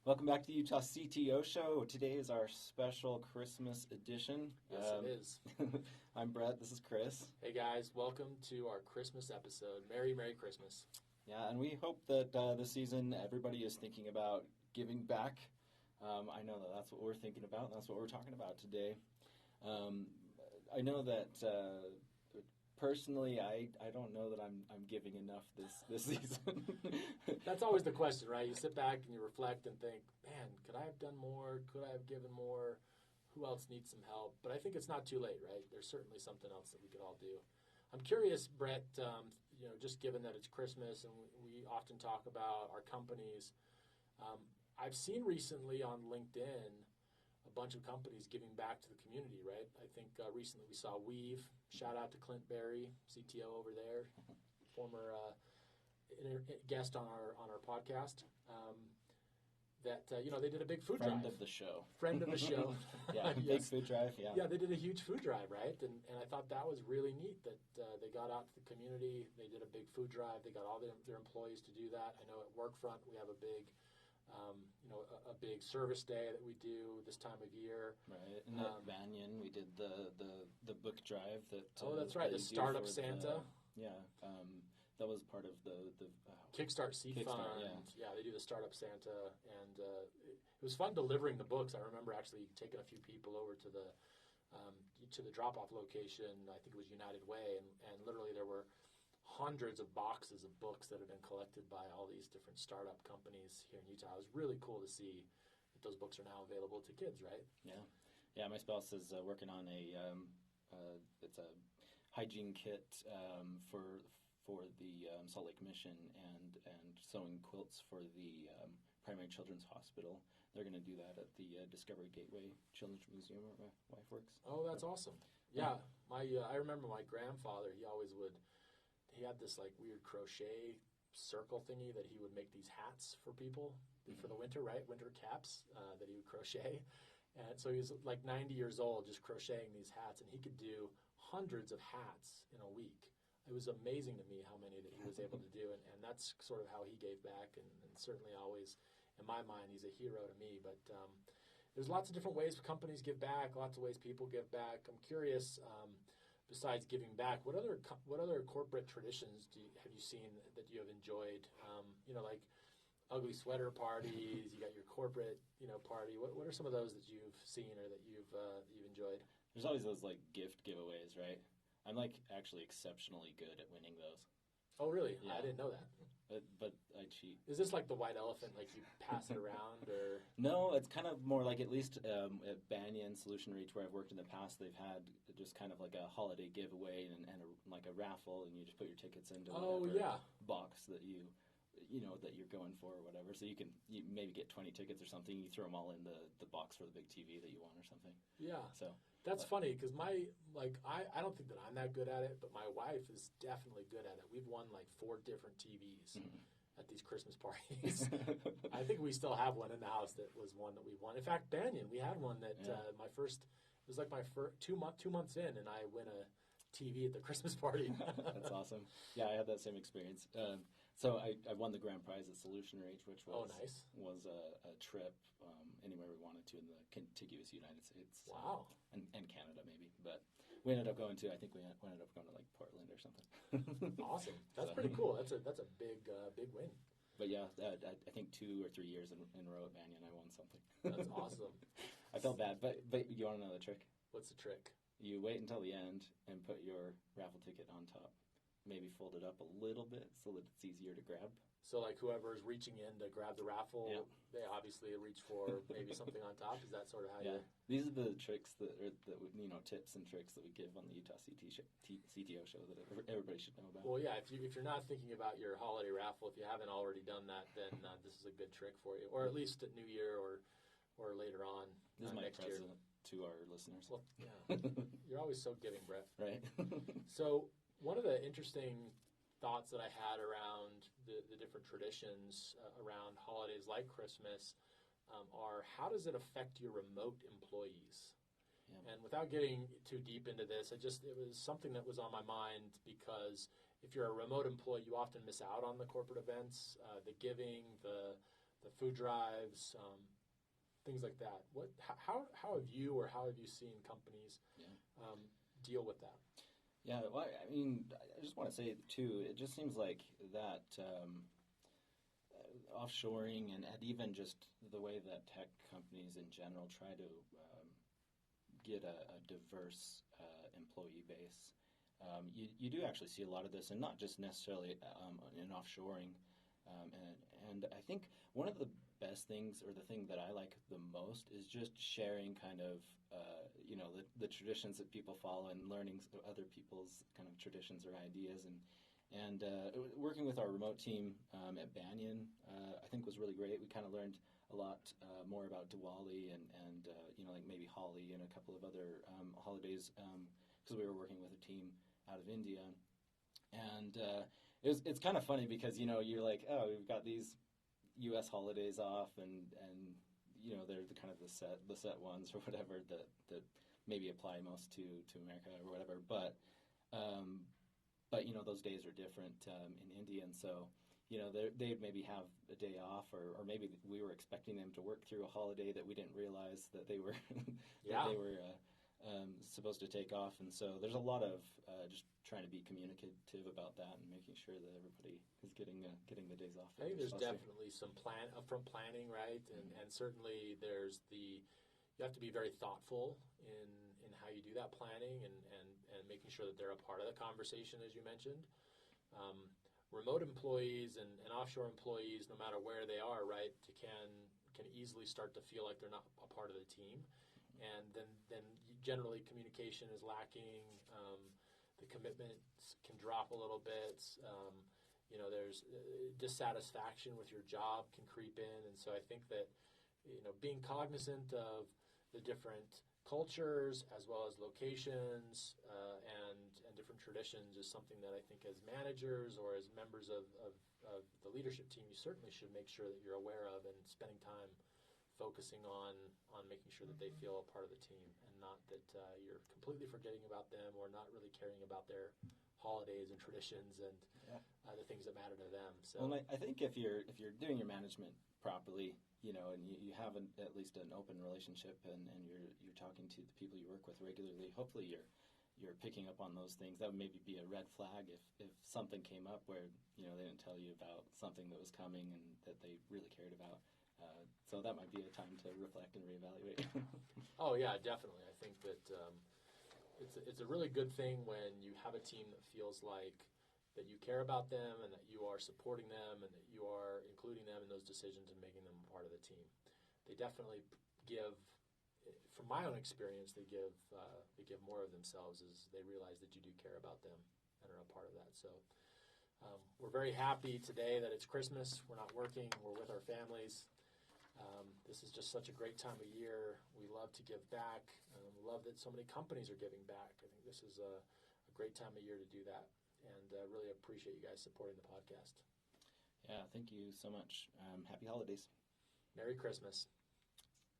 Welcome back to the Utah CTO Show. Today is our special Christmas edition. Yes, it is. I'm Brett. This is Kris. Hey, guys. Welcome to our Christmas episode. Merry Christmas. Yeah, and we hope that this season everybody is thinking about giving back. I know that that's what we're thinking about, and that's what we're talking about today. I know that personally, I don't know that I'm giving enough this season. That's always the question, right? You sit back and you reflect and think, man, could I have done more? Could I have given more? Who else needs some help? But I think it's not too late, right? There's certainly something else that we could all do. I'm curious, Brett, just given that it's Christmas and we often talk about our companies, I've seen recently on LinkedIn a bunch of companies giving back to the community, right? I think recently we saw Weave. Shout out to Clint Berry, CTO over there, former guest on our podcast. They did a big food drive. Friend of the show. Friend of the show. Yeah, yes. Big food drive, yeah. Yeah, they did a huge food drive, right? And I thought that was really neat that they got out to the community. They did a big food drive. They got all their employees to do that. I know at Workfront we have a big a big service day that we do this time of year. Right, and at Banyan we did the book drive that. That's right, the Startup Santa. That was part of the Kickstart Seed Fund. Yeah, they do the Startup Santa, and it was fun delivering the books. I remember actually taking a few people over to the drop-off location. I think it was United Way, and literally there were hundreds of boxes of books that have been collected by all these different startup companies here in Utah. It was really cool to see that those books are now available to kids, right? Yeah. My spouse is working on it's a hygiene kit for the Salt Lake Mission and sewing quilts for the Primary Children's Hospital. They're going to do that at the Discovery Gateway Children's Museum where my wife works. Oh, that's awesome. Yeah, I remember my grandfather. He had this like weird crochet circle thingy that he would make these hats for people for the winter, right? Winter caps that he would crochet. And so he was like 90 years old just crocheting these hats, and he could do hundreds of hats in a week. It was amazing to me how many that he was able to do, and that's sort of how he gave back, and certainly always, in my mind, he's a hero to me. But there's lots of different ways companies give back, lots of ways people give back. I'm curious, besides giving back, what other corporate traditions have you seen that you have enjoyed? Like ugly sweater parties. You got your corporate, party. What are some of those that you've seen or that you've enjoyed? There's always those like gift giveaways, right? I'm like actually exceptionally good at winning those. Oh, really? Yeah. I didn't know that. But I cheat. Is this like the white elephant, like you pass it around, or? No, it's kind of more like at least at Banyan Solution Reach, where I've worked in the past, they've had just kind of like a holiday giveaway and like a raffle, and you just put your tickets into whatever box that that you're going for or whatever. So you maybe get 20 tickets or something. You throw them all in the box for the big TV that you want or something. Yeah. So that's funny because I don't think that I'm that good at it, but my wife is definitely good at it. We've won like 4 different TVs at these Christmas parties. I think we still have one in the house that was one that we won. In fact, Banyan, we had one that it was like my first 2 months in, and I win a TV at the Christmas party. That's awesome. Yeah, I had that same experience. So I won the grand prize at Solution Reach, which was a trip anywhere we wanted to in the contiguous United States. Wow. And Canada maybe, but we ended up going to like Portland or something. Awesome. That's pretty cool. That's a big win. But yeah, I think 2 or 3 years in a row at Banyan I won something. That's awesome. I felt bad, but you want to know the trick? What's the trick? You wait until the end and put your raffle ticket on top. Maybe fold it up a little bit so that it's easier to grab. So like whoever's reaching in to grab the raffle, they obviously reach for maybe something on top. Is that sort of how you... These are the tricks that tips and tricks that we give on the Utah CTO show that everybody should know about. Well, yeah, if you're not thinking about your holiday raffle, if you haven't already done that, then this is a good trick for you. Or at least at New Year or later on this is my next present year. To our listeners. Well, yeah. You're always so giving, Brett. Right. So one of the interesting thoughts that I had around the different traditions around holidays like Christmas are how does it affect your remote employees? Yeah. And without getting too deep into this, it was something that was on my mind because if you're a remote employee, you often miss out on the corporate events, the giving, the the food drives, things like that. How have you seen companies deal with that? Yeah, well, I mean, I just want to say too, it just seems like that offshoring and even just the way that tech companies in general try to get a diverse employee base. You do actually see a lot of this, and not just necessarily in offshoring. And I think one of the best things, or the thing that I like the most, is just sharing kind of, the traditions that people follow and learning other people's kind of traditions or ideas. And working with our remote team at Banyan, I think was really great. We kind of learned a lot more about Diwali and like maybe Holi and a couple of other holidays because we were working with a team out of India. And it's kind of funny because, you're like, oh, we've got these U.S. holidays off and they're the kind of the set ones or whatever that maybe apply most to America or whatever. But those days are different in India, and so they'd maybe have a day off, or maybe we were expecting them to work through a holiday that we didn't realize that they were supposed to take off. And so there's a lot of just trying to be communicative about that and making sure that everybody is getting the days off. I think there's definitely some upfront planning, right? And certainly you have to be very thoughtful in how you do that planning and making sure that they're a part of the conversation, as you mentioned. Remote employees and offshore employees, no matter where they are, right, can easily start to feel like they're not a part of the team. And then generally communication is lacking. The commitment can drop a little bit. There's dissatisfaction with your job can creep in. And so I think that, being cognizant of the different cultures as well as locations and different traditions is something that I think as managers or as members of the leadership team, you certainly should make sure that you're aware of and spending time focusing on making sure that they feel a part of the team and not that you're completely forgetting about them or not really caring about their holidays and traditions and the things that matter to them. So, well, I think if you're doing your management properly, and you have at least an open relationship and you're talking to the people you work with regularly, hopefully you're picking up on those things. That would maybe be a red flag if something came up where they didn't tell you about something that was coming and that they really cared about. So that might be a time to reflect and reevaluate. Oh yeah, definitely. I think that it's a really good thing when you have a team that feels like that you care about them and that you are supporting them and that you are including them in those decisions and making them a part of the team. They definitely give, from my own experience, they give more of themselves as they realize that you do care about them and are a part of that. So we're very happy today that it's Christmas. We're not working. We're with our families. This is just such a great time of year. We love to give back. We love that so many companies are giving back. I think this is a great time of year to do that. And really appreciate you guys supporting the podcast. Yeah, thank you so much. Happy holidays. Merry Christmas.